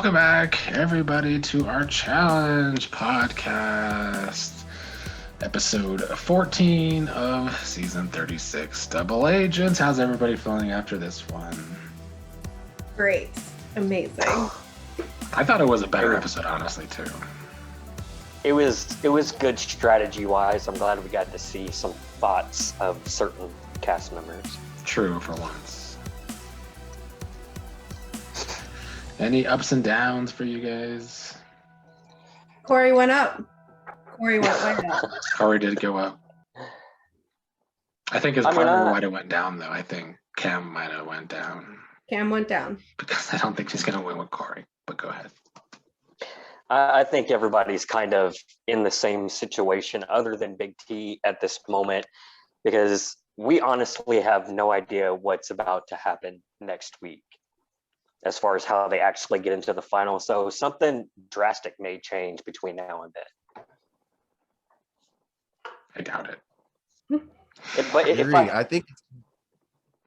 Welcome back, everybody, to our challenge podcast, episode 14 of season 36. Double Agents. How's everybody feeling after this one? Great. Amazing. I thought it was a better episode, honestly, too. It was good strategy-wise. I'm glad we got to see some thoughts of certain cast members. True, for once. Any ups and downs for you guys? Corey went up. Corey went way up. Corey did go up. I think his partner might have went down, though. I think Cam might have went down. Cam went down. Because I don't think she's going to win with Corey, but go ahead. I think everybody's kind of in the same situation other than Big T at this moment, because we honestly have no idea what's about to happen next week as far as how they actually get into the final. So something drastic may change between now and then. I doubt it. But I think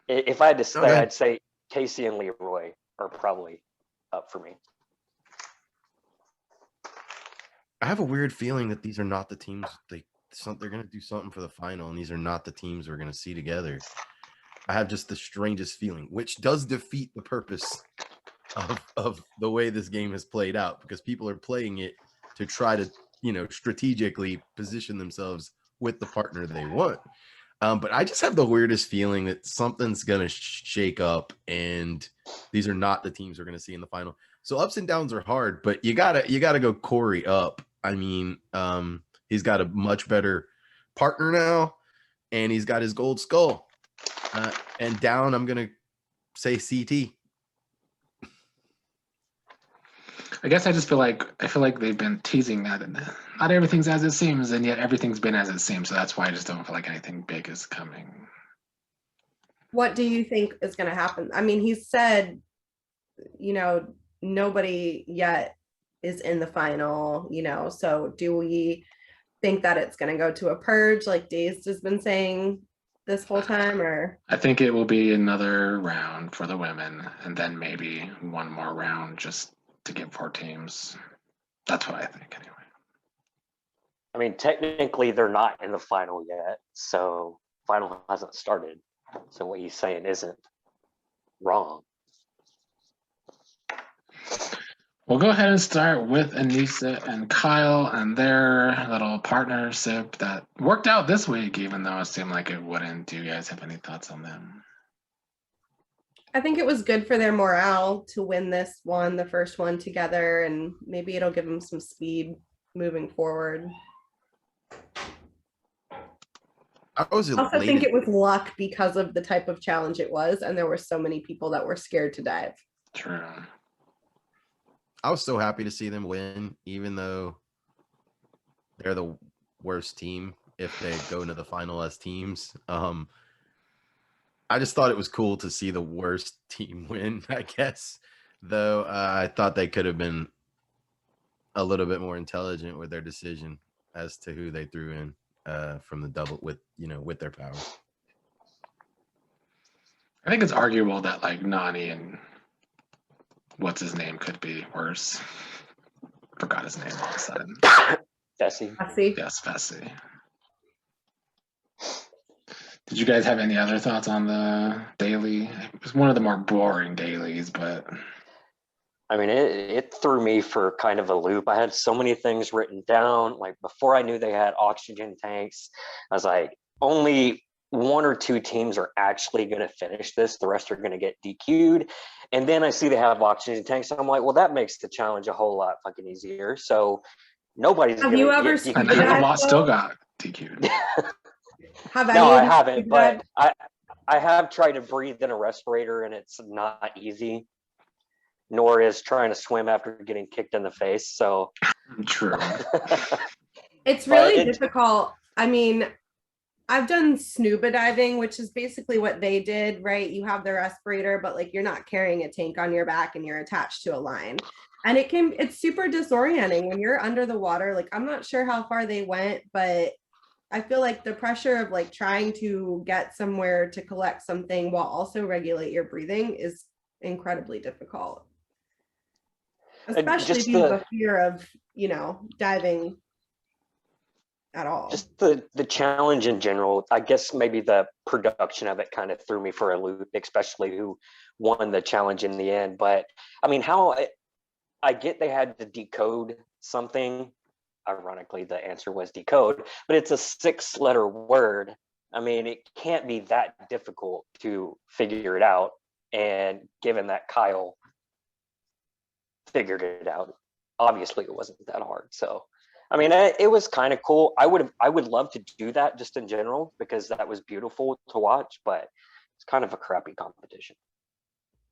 if I had to say, I'd say Casey and Leroy are probably up for me. I have a weird feeling that these are not the teams. They're going to do something for the final, and these are not the teams we're going to see together. I have just the strangest feeling, which does defeat the purpose of the way this game has played out, because people are playing it to try to, strategically position themselves with the partner they want. But I just have the weirdest feeling that something's going to shake up, and these are not the teams we're going to see in the final. So ups and downs are hard, but you gotta go Corey up. I mean, he's got a much better partner now, and he's got his gold skull. And down, I'm gonna say CT. I guess I feel like they've been teasing that, and not everything's as it seems, and yet everything's been as it seems. So that's why I just don't feel like anything big is coming. What do you think is going to happen? I mean, he said, nobody yet is in the final, so do we think that it's going to go to a purge like Dazed has been saying this whole time? Or I think it will be another round for the women, and then maybe one more round just to get 4 teams. That's what I think, anyway. I mean, technically they're not in the final yet, so final hasn't started. So what he's saying isn't wrong. We'll go ahead and start with Aneesa and Kyle and their little partnership that worked out this week, even though it seemed like it wouldn't. Do you guys have any thoughts on them? I think it was good for their morale to win this one, the first one together, and maybe it'll give them some speed moving forward. I also think it was luck because of the type of challenge it was, and there were so many people that were scared to dive. True. I was so happy to see them win, even though they're the worst team if they go into the final as teams. I just thought it was cool to see the worst team win, I guess, though I thought they could have been a little bit more intelligent with their decision as to who they threw in from the double with their power. I think it's arguable that Nany and what's his name could be worse. Forgot his name all of a sudden. Fessy. Yes, Fessy. Did you guys have any other thoughts on the daily? It was one of the more boring dailies, but I mean, it threw me for kind of a loop. I had so many things written down. Like before I knew they had oxygen tanks, I was like, only 1 or 2 teams are actually going to finish this. The rest are going to get DQ'd. And then I see they have oxygen tanks. And I'm like, well, that makes the challenge a whole lot fucking easier. So nobody's going to get DQ'd. And Hamilton still got DQ'd. No, I haven't. But I have tried to breathe in a respirator, and it's not easy. Nor is trying to swim after getting kicked in the face. So true. It's really difficult. I mean, I've done scuba diving, which is basically what they did, right? You have the respirator, but you're not carrying a tank on your back and you're attached to a line. And it's super disorienting when you're under the water. I'm not sure how far they went, but I feel like the pressure of trying to get somewhere to collect something while also regulate your breathing is incredibly difficult. Especially if you have a fear of, diving at all. Just the challenge in general. I guess maybe the production of it kind of threw me for a loop, especially who won the challenge in the end. But I mean, I get they had to decode something. Ironically, the answer was decode, but it's a 6-letter word. I mean, it can't be that difficult to figure it out. And given that Kyle figured it out, obviously it wasn't that hard. So, I mean, it was kind of cool. I would love to do that just in general, because that was beautiful to watch, but it's kind of a crappy competition.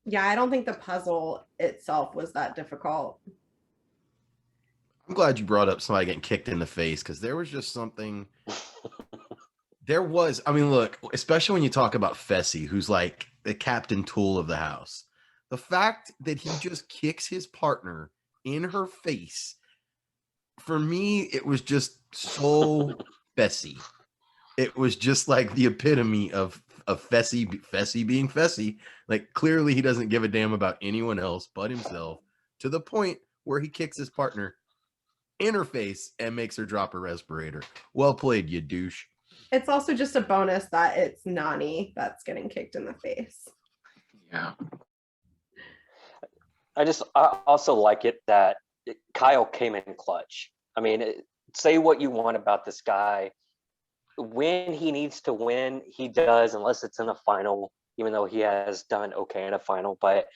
Yeah, I don't think the puzzle itself was that difficult. I'm glad you brought up somebody getting kicked in the face, because there was just something. I mean, look, especially when you talk about Fessy, who's like the captain tool of the house. The fact that he just kicks his partner in her face, for me, it was just so Fessy. It was just like the epitome of Fessy being Fessy. Like, clearly he doesn't give a damn about anyone else but himself, to the point where he kicks his partner in her face and makes her drop her respirator. Well played, you douche. It's also just a bonus that it's Nany that's getting kicked in the face. Yeah. I also like it that Kyle came in clutch. I mean, say what you want about this guy. When he needs to win, he does, unless it's in a final, even though he has done okay in a final. But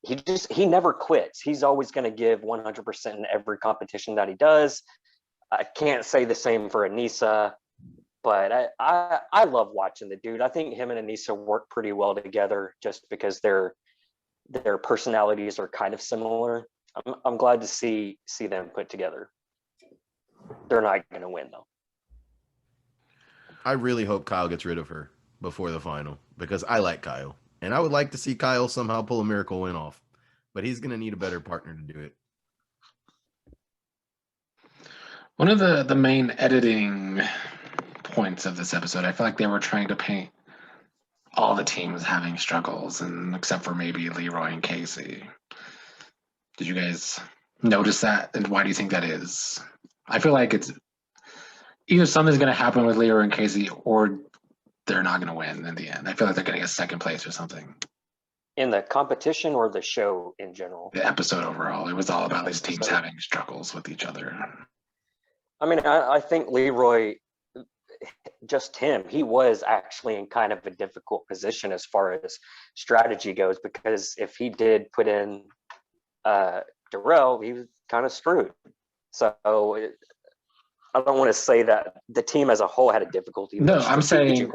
he never quits. He's always going to give 100% in every competition that he does. I can't say the same for Aneesa, but I love watching the dude. I think him and Aneesa work pretty well together, just because their personalities are kind of similar. I'm glad to see them put together. They're not going to win though. I really hope Kyle gets rid of her before the final, because I like Kyle. And I would like to see Kyle somehow pull a miracle win off. But he's going to need a better partner to do it. One of the main editing points of this episode, I feel like they were trying to paint all the teams having struggles, and except for maybe Leroy and Casey. Did you guys notice that? And why do you think that is? I feel like it's either something's going to happen with Leroy and Casey, or they're not going to win in the end. I feel like they're going to get second place or something. In the competition or the show in general? The episode overall, it was all about these teams having struggles with each other. I mean, I think Leroy, just him, he was actually in kind of a difficult position as far as strategy goes, because if he did put in Darrell, he was kind of screwed. So I don't want to say that the team as a whole had a difficulty. No, I'm saying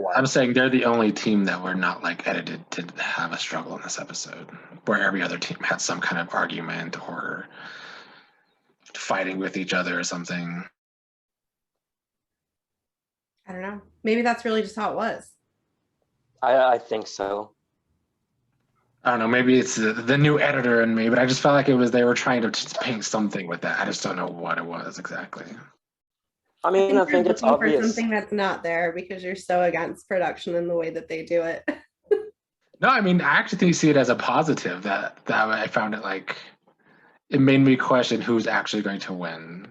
they're the only team that were not like edited to have a struggle in this episode, where every other team had some kind of argument or fighting with each other or something. I don't know. Maybe that's really just how it was. I think so. I don't know. Maybe it's the new editor in me, but I just felt like they were trying to just paint something with that. I just don't know what it was exactly. I mean, I think it's obvious. For something that's not there because you're so against production and the way that they do it. No, I mean, I actually think you see it as a positive. That I found it like it made me question who's actually going to win.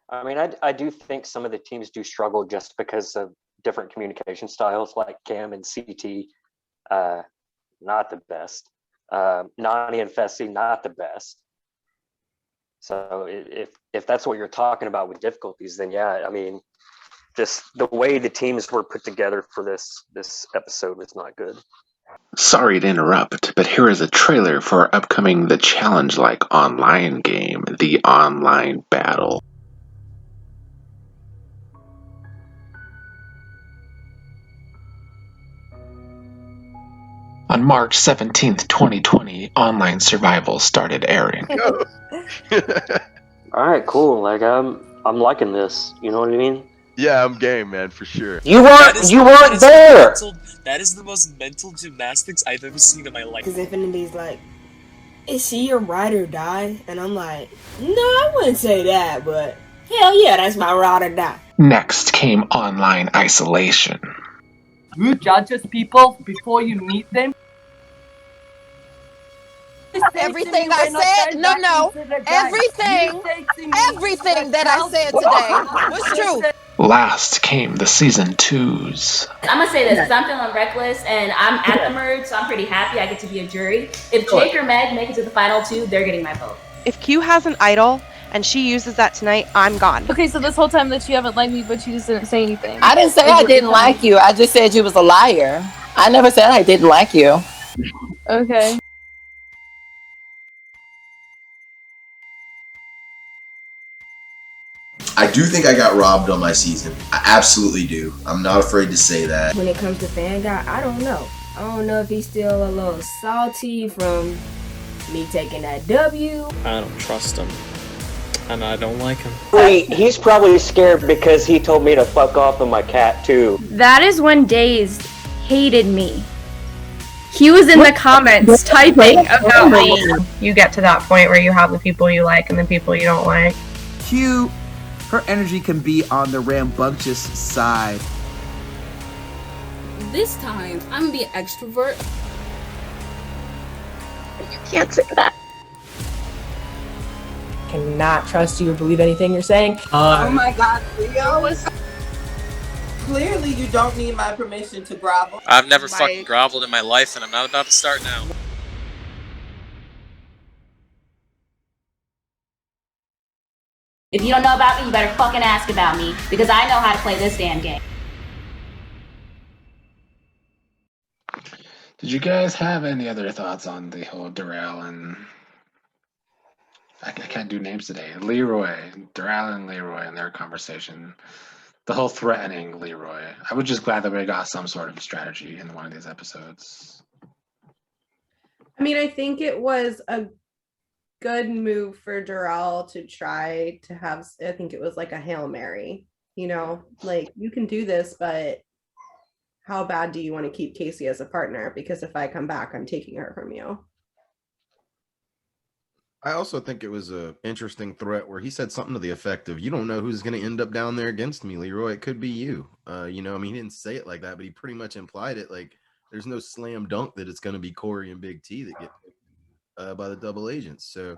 I mean, I do think some of the teams do struggle just because of different communication styles, like Cam and CT, not the best. Nany and Fessy, not the best. So if that's what you're talking about with difficulties, then yeah, I mean, just the way the teams were put together for this episode was not good. Sorry to interrupt, but here is a trailer for our upcoming The Challenge-like online game, The Online Battle. On March 17th, 2020, Online Survival started airing. All right, cool. Like I'm liking this. You know what I mean? Yeah, I'm game, man, for sure. You weren't there. That is the most mental gymnastics I've ever seen in my life. Because Infinity's like, is he your ride or die? And I'm like, no, I wouldn't say that, but hell yeah, that's my ride or die. Next came Online Isolation. You judge people before you meet them. everything I said. No. Everything that I said today was true. Last came the season 2s. I'm gonna say this because I'm feeling reckless and I'm at the merge, so I'm pretty happy I get to be a jury. If Jake or Meg make it to the final 2, they're getting my vote. If Q has an idol and she uses that tonight, I'm gone. Okay, so this whole time that you haven't liked me, but you just didn't say anything. I didn't say I didn't like you. I just said you was a liar. I never said I didn't like you. Okay. I do think I got robbed on my season. I absolutely do. I'm not afraid to say that. When it comes to Fan Guy, I don't know. I don't know if he's still a little salty from me taking that W. I don't trust him. And I don't like him. Wait, he's probably scared because he told me to fuck off of my cat too. That is when Daze hated me. He was in the comments typing about me. You get to that point where you have the people you like and the people you don't like. Q, her energy can be on the rambunctious side. This time, I'm gonna be an extrovert. You can't say that. Cannot trust you or believe anything you're saying. Oh my God, Leo. Clearly, you don't need my permission to grovel. I've never fucking groveled in my life, and I'm not about to start now. If you don't know about me, you better fucking ask about me because I know how to play this damn game. Did you guys have any other thoughts on the whole Darrell and I can't do names today. Darrell and Leroy and their conversation. The whole threatening Leroy. I was just glad that we got some sort of strategy in one of these episodes. I mean, I think it was a good move for Darrell to try to have, I think it was like a Hail Mary, you know, like you can do this, but how bad do you want to keep Casey as a partner? Because if I come back, I'm taking her from you. I also think it was a interesting threat where he said something to the effect of, you don't know who's going to end up down there against me, Leroy. It could be you. You know, I mean, he didn't say it like that, but he pretty much implied it. Like, there's no slam dunk that it's going to be Corey and Big T that get by the double agents. So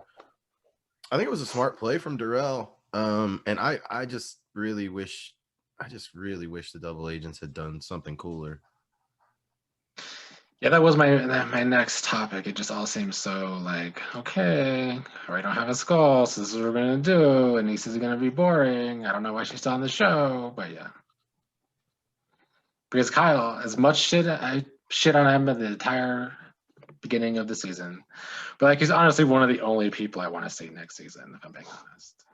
I think it was a smart play from Darrell. And I just really wish the double agents had done something cooler. Yeah, that was my next topic. It just all seems so like, okay, I don't have a skull, so this is what we're gonna do, and Anissa's gonna be boring. I don't know why she's still on the show, but yeah. Because Kyle, as much shit I shit on him at the entire beginning of the season, but like he's honestly one of the only people I want to see next season, if I'm being honest.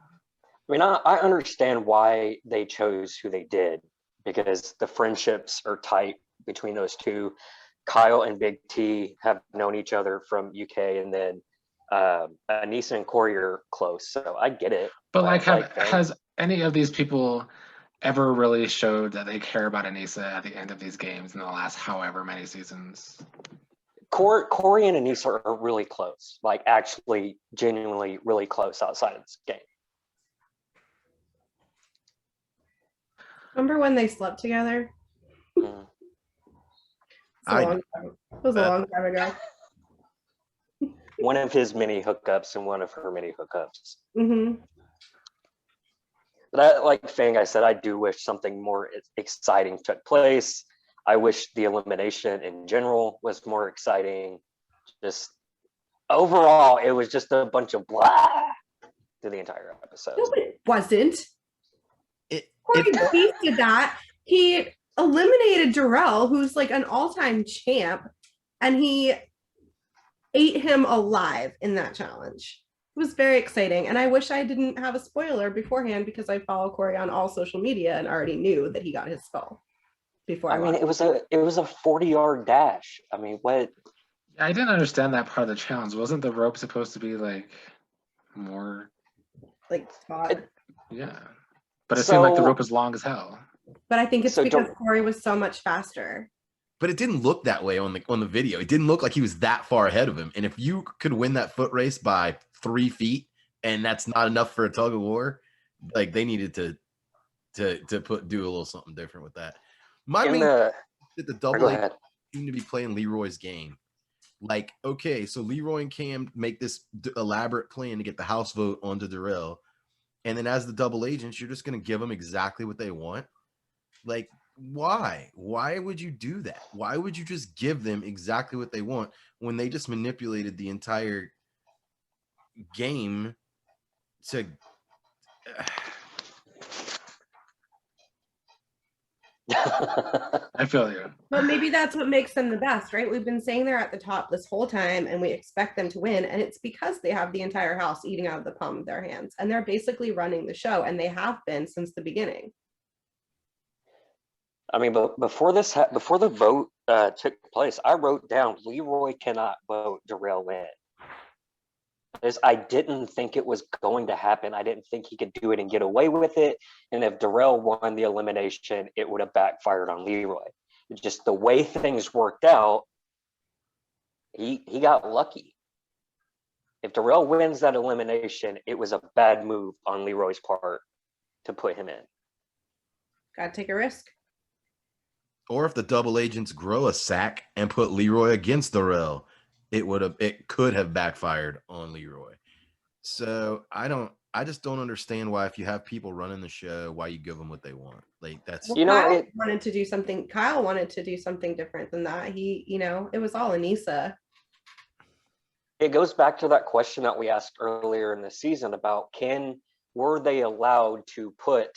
I mean, I understand why they chose who they did, because the friendships are tight between those two. Kyle and Big T have known each other from UK, and then Anissa and Corey are close, so I get it. But like, has any of these people ever really showed that they care about Anissa at the end of these games in the last however many seasons? Corey and Anissa are really close, like actually genuinely really close outside of this game. Remember when they slept together? Mm. It was a long time ago. One of his many hookups and one of her many hookups. Mm-hmm. But like Fang, I said, I do wish something more exciting took place. I wish the elimination in general was more exciting. Just overall, it was just a bunch of blah through the entire episode. No, it wasn't. Corey did that. He eliminated Darrell, who's like an all-time champ, and he ate him alive in that challenge. It was very exciting, and I wish I didn't have a spoiler beforehand because I follow Corey on all social media and already knew that he got his skull before. I mean, it was a 40-yard dash. I mean, what? I didn't understand that part of the challenge. Wasn't the rope supposed to be like more like taut? Yeah, but it seemed like the rope was long as hell. But I think it's because Corey was so much faster. But it didn't look that way on the video. It didn't look like he was that far ahead of him. And if you could win that foot race by 3 feet, and that's not enough for a tug of war, like they needed to do a little something different with that. My main that the double seemed to be playing Leroy's game. Like, okay, so Leroy and Cam make this elaborate plan to get the house vote onto Darrell. And then as the double agents, you're just going to give them exactly what they want. Like, why? Why would you do that? Why would you just give them exactly what they want when they just manipulated the entire game to... I feel you. But maybe that's what makes them the best, right? We've been saying they're at the top this whole time and we expect them to win. And it's because they have the entire house eating out of the palm of their hands. And they're basically running the show. And they have been since the beginning. I mean, but before the vote took place, I wrote down Leroy cannot vote Darrell in. Because I didn't think it was going to happen. I didn't think he could do it and get away with it. And if Darrell won the elimination, it would have backfired on Leroy. Just the way things worked out, he got lucky. If Darrell wins that elimination, it was a bad move on Leroy's part to put him in. Gotta take a risk. Or if the double agents grow a sack and put Leroy against Darrell, it could have backfired on Leroy. So I just don't understand why, if you have people running the show, why you give them what they want. Like, that's, well, Kyle wanted to do something. Kyle wanted to do something different than that. He, it was all Anissa. It goes back to that question that we asked earlier in the season about were they allowed to put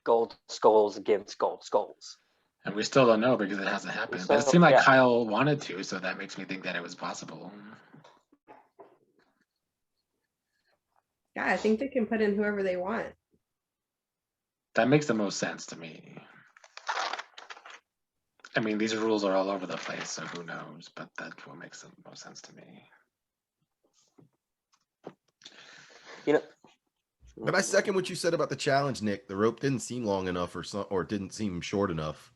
gold skulls against gold skulls? And we still don't know because it hasn't happened. But it seemed like Kyle wanted to, so that makes me think that it was possible. Yeah, I think they can put in whoever they want. That makes the most sense to me. I mean, these rules are all over the place, so who knows? But that's what makes the most sense to me. But I second what you said about the challenge, Nick. The rope didn't seem long enough, or didn't seem short enough,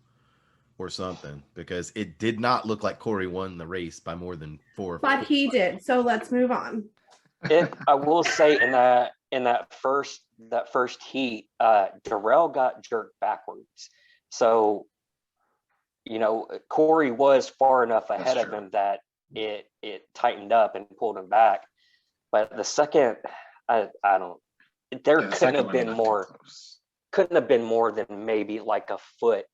or something, because it did not look like Corey won the race by more than 4. But he did. So let's move on. I will say in that first heat, Darrell got jerked backwards. So, Corey was far enough ahead of him that it tightened up and pulled him back. But the second, I don't. There couldn't have been more. Couldn't have been more than maybe like a foot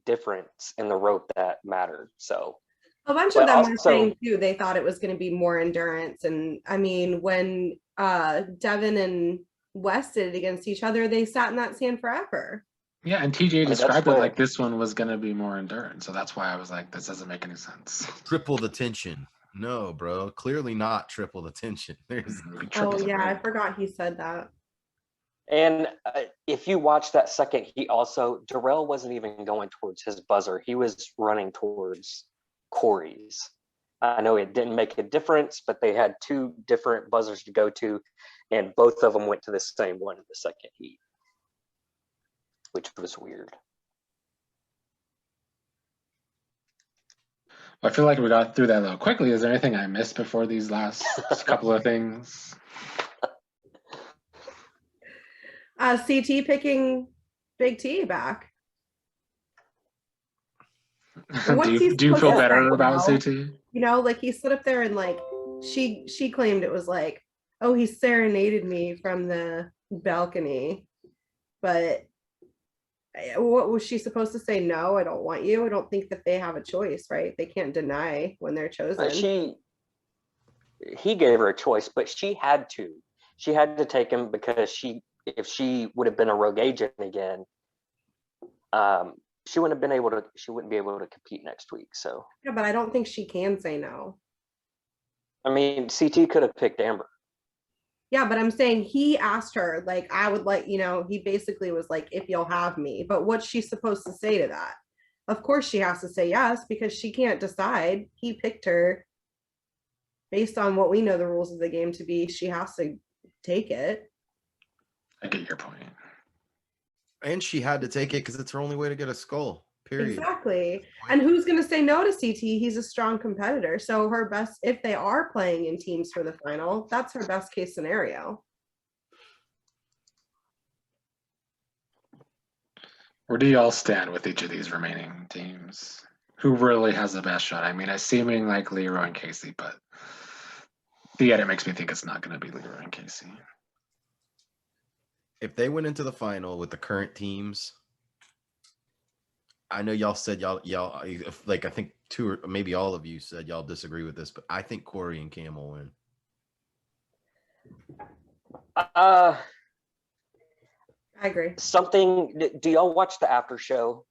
difference in the rope that mattered. So a bunch of them were saying too they thought it was going to be more endurance. And I mean, when Devin and Wes did it against each other, they sat in that sand forever. Yeah, and TJ described it like this one was going to be more endurance. So that's why I was like, this doesn't make any sense. Triple the tension. No, bro, clearly not triple the tension. I forgot he said that. And if you watch that second heat also, Darrell wasn't even going towards his buzzer. He was running towards Corey's. I know it didn't make a difference, but they had 2 different buzzers to go to, and both of them went to the same one in the second heat, which was weird. I feel like we got through that a little quickly. Is there anything I missed before these last couple of things? CT picking Big T back. do you feel better about CT? Like he stood up there and like she claimed it was like, oh, he serenaded me from the balcony. But what was she supposed to say? No, I don't want you. I don't think that they have a choice, right? They can't deny when they're chosen. He gave her a choice, but she had to. She had to take him because if she would have been a rogue agent again, she wouldn't be able to compete next week. So yeah, but I don't think she can say no. I mean, CT could have picked Amber. Yeah, but I'm saying he asked her, like, I would like, he basically was like, if you'll have me. But what's she supposed to say to that? Of course she has to say yes, because she can't decide. He picked her based on what we know the rules of the game to be. She has to take it. I get your point. And she had to take it because it's her only way to get a skull, period. Exactly. And who's going to say no to CT? He's a strong competitor. So her best, if they are playing in teams for the final, that's her best case scenario. Where do y'all stand with each of these remaining teams? who really has the best shot. I mean, it's seeming like Leroy and Casey, but the edit makes me think it's not going to be Leroy and Casey. If they went into the final with the current teams, I know y'all said y'all like I think two or maybe all of you said y'all disagree with this, but I think Corey and Cam will win. I agree. Do y'all watch the after show?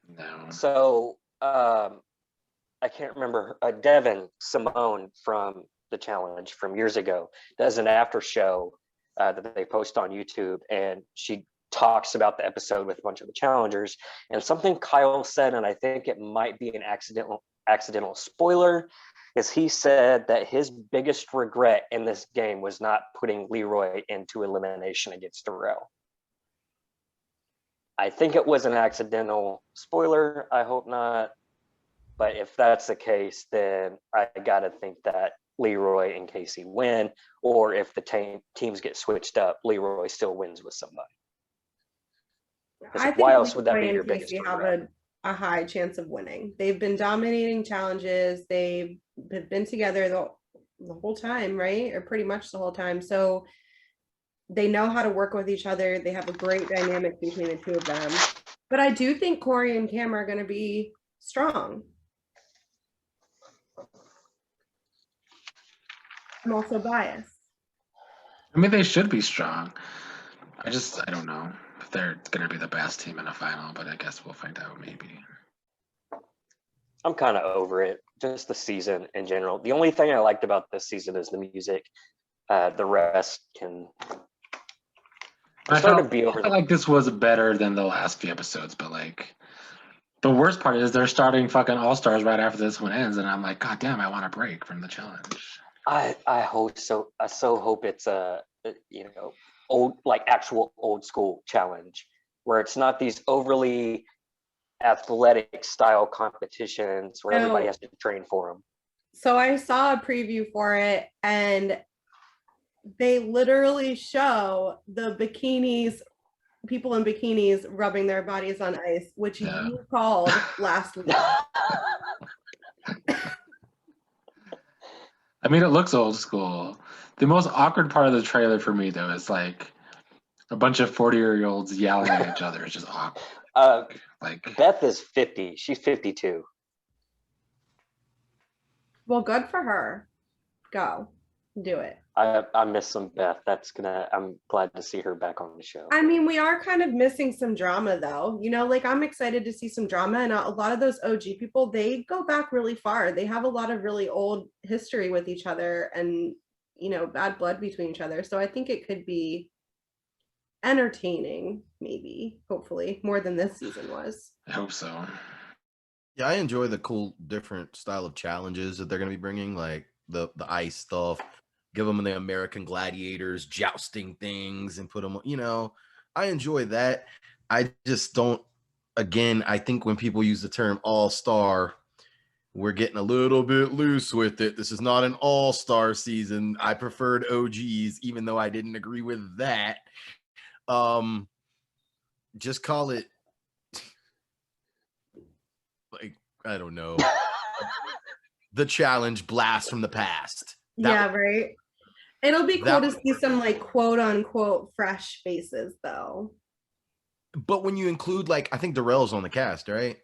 No. So I can't remember. Devin Simone from the challenge from years ago does an after show that they post on YouTube, and she talks about the episode with a bunch of the challengers. And something Kyle said, and I think it might be an accidental spoiler, is he said that his biggest regret in this game was not putting Leroy into elimination against Darrell. I think it was an accidental spoiler. I hope not. But if that's the case, then I got to think that Leroy and Casey win, or if the teams get switched up, Leroy still wins with somebody. I think why else would that Leroy be your and biggest Casey regret? have a high chance of winning. They've been dominating challenges. They've been together the whole time, right? Or pretty much the whole time. So they know how to work with each other. They have a great dynamic between the two of them. But I do think Corey and Cam are going to be strong. I'm also biased. I mean, they should be strong. I don't know if they're going to be the best team in a final, but I guess we'll find out maybe. I'm kind of over it. Just the season in general. The only thing I liked about this season is the music. The rest can. I felt like this was better than the last few episodes, but like the worst part is they're starting fucking All-Stars right after this one ends, and I'm like, God damn, I want a break from the challenge. I hope so. I so hope it's a old, like actual old school challenge where it's not these overly athletic style competitions where everybody has to train for them. So I saw a preview for it, and they literally show the bikinis, people in bikinis rubbing their bodies on ice, which you called last week. I mean, it looks old school. The most awkward part of the trailer for me, though, is like a bunch of 40-year-olds yelling at each other. It's just awkward. Beth is 50. She's 52. Well, good for her. Go. Do it. I miss some Beth. I'm glad to see her back on the show. I mean, we are kind of missing some drama, though. Like I'm excited to see some drama, and a lot of those OG people, they go back really far. They have a lot of really old history with each other, and bad blood between each other. So I think it could be entertaining, maybe, hopefully, more than this season was. I hope so. Yeah, I enjoy the cool, different style of challenges that they're going to be bringing, like the ice stuff. Give them the American Gladiators jousting things and put them, I enjoy that. I just don't, again, I think when people use the term all-star, we're getting a little bit loose with it. This is not an all-star season. I preferred OGs, even though I didn't agree with that. Just call it, like, I don't know, the challenge blast from the past. Right. It'll be cool to see some like quote unquote fresh faces though. But when you include, like, I think Darrell's on the cast, right?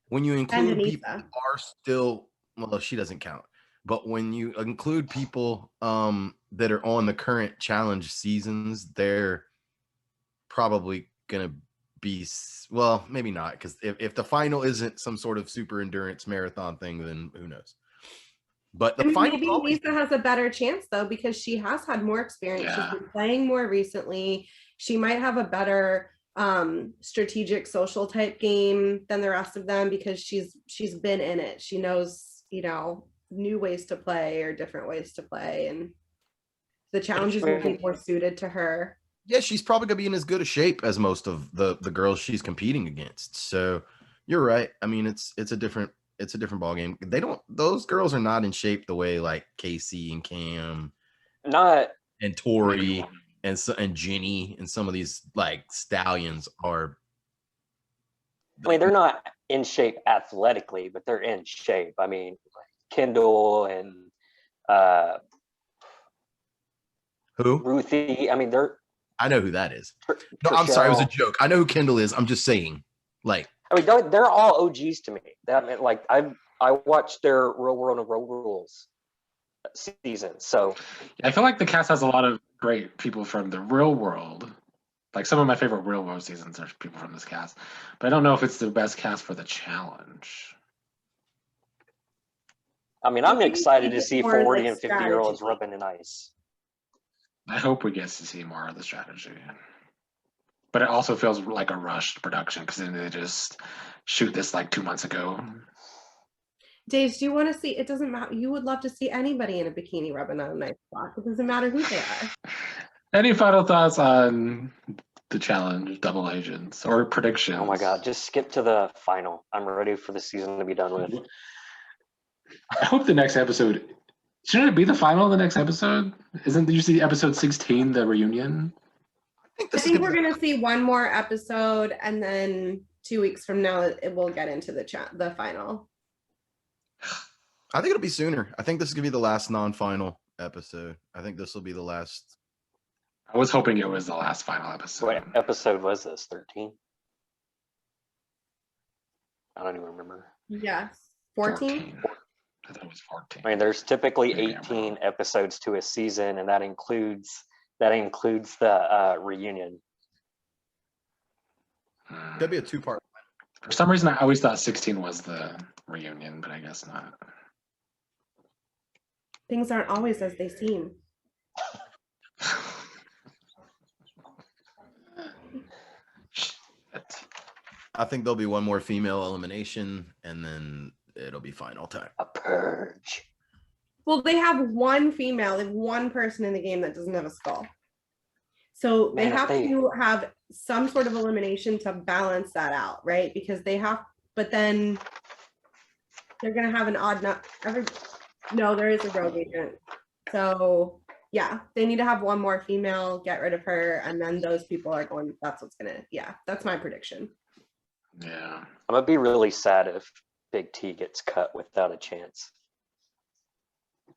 When you include people who are still, well, she doesn't count. But when you include people that are on the current challenge seasons, they're probably gonna be, well, maybe not, because if the final isn't some sort of super endurance marathon thing, then who knows? But the final, maybe Lisa has a better chance though, because she has had more experience. Yeah. She's been playing more recently. She might have a better strategic social type game than the rest of them because she's been in it. She knows, new ways to play or different ways to play, and the challenges will be more suited to her. Yeah, she's probably gonna be in as good a shape as most of the girls she's competing against. So you're right. I mean, it's a different ball game. Those girls are not in shape the way like Casey and Cam, and Tori and Jenny and some of these like stallions are. I mean, they're not in shape athletically, but they're in shape. I mean, like Kendall and Who? Ruthie. I mean, they're. I know who that is. No, I'm sorry, it was a joke. I know who Kendall is. I'm just saying, like. I mean, they're all OGs to me. That meant like I watched their Real World and Road Rules season. So I feel like the cast has a lot of great people from the real world. Like some of my favorite real world seasons are people from this cast, but I don't know if it's the best cast for the challenge. I mean, I'm excited to see 40 and 50-year-olds rubbing in ice. I hope we get to see more of the strategy. But it also feels like a rushed production because then they just shoot this like 2 months ago. Dave, do you want to see? It doesn't matter. You would love to see anybody in a bikini rubbing on a nice spot. It doesn't matter who they are. Any final thoughts on the challenge, Double Agents, or predictions? Oh my God, just skip to the final. I'm ready for the season to be done with. I hope the next episode, shouldn't it be the final of the next episode? Isn't you see episode 16, the reunion? I think we're going to see one more episode, and then 2 weeks from now, it will get into the final. I think it'll be sooner. I think this is going to be the last non-final episode. I think this will be the last. I was hoping it was the last final episode. What episode was this? 13? I don't even remember. Yes. 14? I thought it was 14. I mean, there's typically 18 episodes to a season, and that includes the reunion. That'd be a 2-part. For some reason, I always thought 16 was the reunion, but I guess not. Things aren't always as they seem. I think there'll be one more female elimination, and then it'll be final time. A purge. Well, they have one female. They have one person in the game that doesn't have a skull. So they have to have some sort of elimination to balance that out, right? Because they have, but then they're going to have an odd no, there is a rogue agent. So yeah, they need to have one more female, get rid of her, and then those people are going, that's what's going to, yeah, that's my prediction. Yeah. I'm going to be really sad if Big T gets cut without a chance.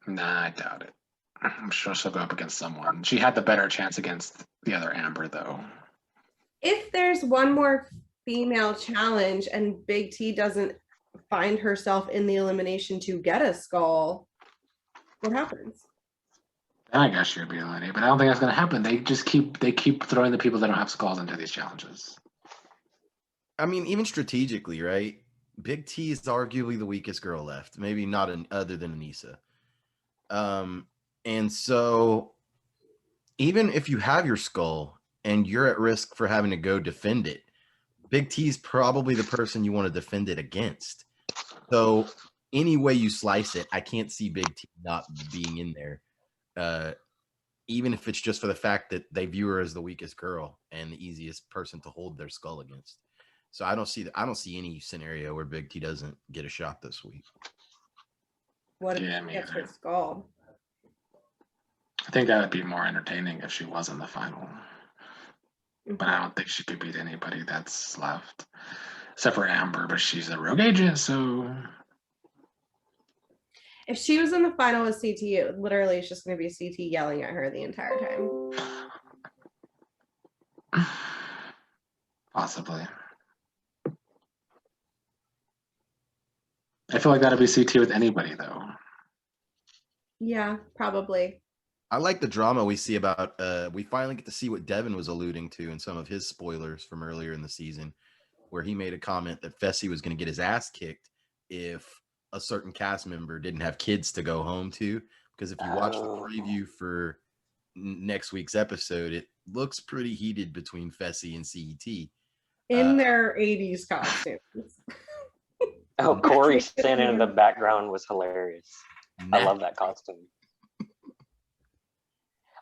Nah, I doubt it. I'm sure she'll go up against someone. She had the better chance against the other Amber, though. If there's one more female challenge and Big T doesn't find herself in the elimination to get a skull, what happens? I guess she'll be eliminated, but I don't think that's going to happen. They keep throwing the people that don't have skulls into these challenges. I mean, even strategically, right? Big T is arguably the weakest girl left. Maybe not other than Anissa. And so even if you have your skull and you're at risk for having to go defend it, Big T is probably the person you want to defend it against. So any way you slice it, I can't see Big T not being in there. Even if it's just for the fact that they view her as the weakest girl and the easiest person to hold their skull against. So I don't see any scenario where Big T doesn't get a shot this week. What if she gets her skull? I think that would be more entertaining if she was in the final. But I don't think she could beat anybody that's left. Except for Amber, but she's a rogue agent, so... If she was in the final with CTU, literally it's just going to be CT yelling at her the entire time. Possibly. I feel like that'd be CT with anybody, though. Yeah, probably. I like the drama we see about, we finally get to see what Devin was alluding to in some of his spoilers from earlier in the season, where he made a comment that Fessy was going to get his ass kicked if a certain cast member didn't have kids to go home to. Because if you watch the preview for next week's episode, it looks pretty heated between Fessy and CET. In their 80s costumes. Oh, Corey standing in the background was hilarious. I love that costume.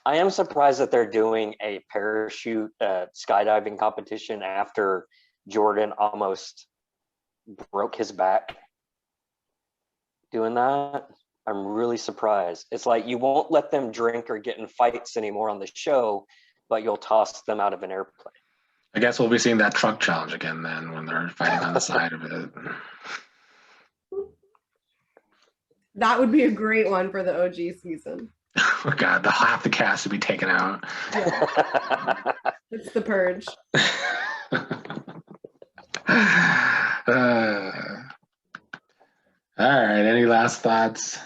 I am surprised that they're doing a parachute skydiving competition after Jordan almost broke his back doing that. I'm really surprised. It's like you won't let them drink or get in fights anymore on the show, but you'll toss them out of an airplane. I guess we'll be seeing that truck challenge again then when they're fighting on the side of it. That would be a great one for the OG season. Oh God, half the cast would be taken out. Yeah. It's the purge. All right. Any last thoughts?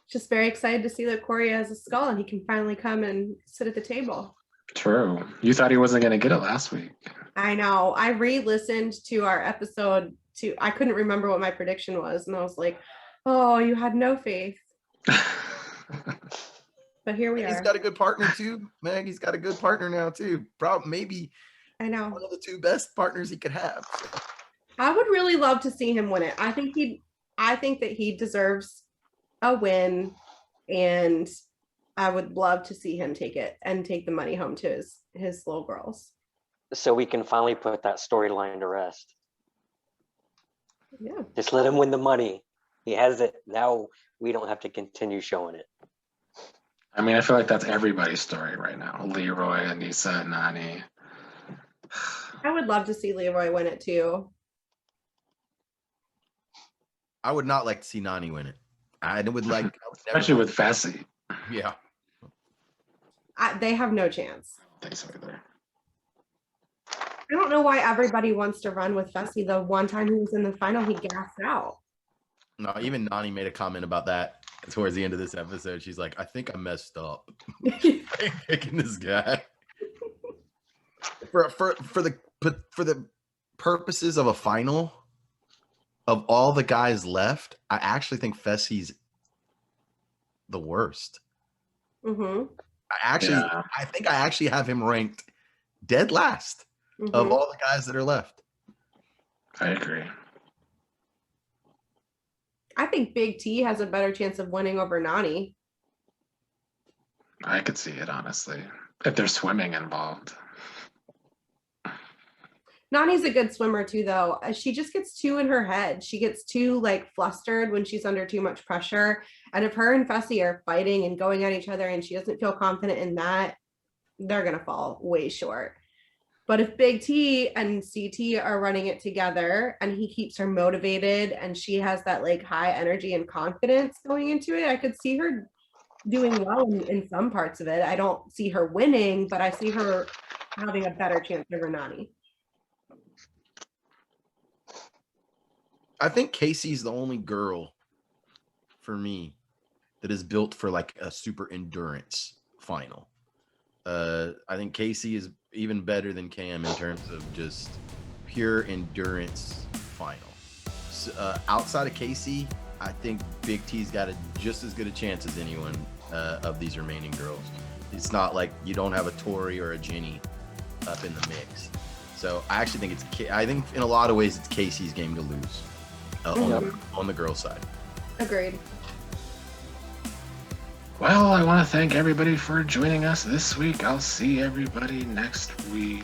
Just very excited to see that Corey has a skull and he can finally come and sit at the table. True. You thought he wasn't going to get it last week. I know. I re-listened to our episode I couldn't remember what my prediction was. And I was like, oh, you had no faith. But here we are. He's got a good partner too, Meg. He's got a good partner now too. Maybe I know one of the two best partners he could have. I would really love to see him win it. I think that he deserves a win, and I would love to see him take it and take the money home to his little girls. So we can finally put that storyline to rest. Yeah. Just let him win the money. He has it. Now we don't have to continue showing it. I mean, I feel like that's everybody's story right now. Leroy, Anissa, Nany. I would love to see Leroy win it too. I would not like to see Nany win it. Especially with Fessy. Yeah. They have no chance. I don't think so either. I don't know why everybody wants to run with Fessy. The one time he was in the final, he gassed out. No, even Nany made a comment about that towards the end of this episode. She's like, I think I messed up picking this guy. For the purposes of a final, of all the guys left, I actually think Fessy's the worst. Mm-hmm. I think I actually have him ranked dead last of all the guys that are left. I agree. I think Big T has a better chance of winning over Nany. I could see it, honestly, if there's swimming involved. Nany's a good swimmer too, though. She just gets too in her head. She gets too flustered when she's under too much pressure. And if her and Fessy are fighting and going at each other and she doesn't feel confident in that, they're going to fall way short. But if Big T and CT are running it together and he keeps her motivated and she has that high energy and confidence going into it, I could see her doing well in some parts of it. I don't see her winning, but I see her having a better chance over Nany. I think Casey's the only girl for me that is built for a super endurance final. I think Casey is even better than Cam in terms of just pure endurance final. So, outside of Casey, I think Big T's got just as good a chance as anyone of these remaining girls. It's not like you don't have a Tori or a Jenny up in the mix. So I actually think I think in a lot of ways it's Casey's game to lose on the girls' side. Agreed. Well, I want to thank everybody for joining us this week. I'll see everybody next week.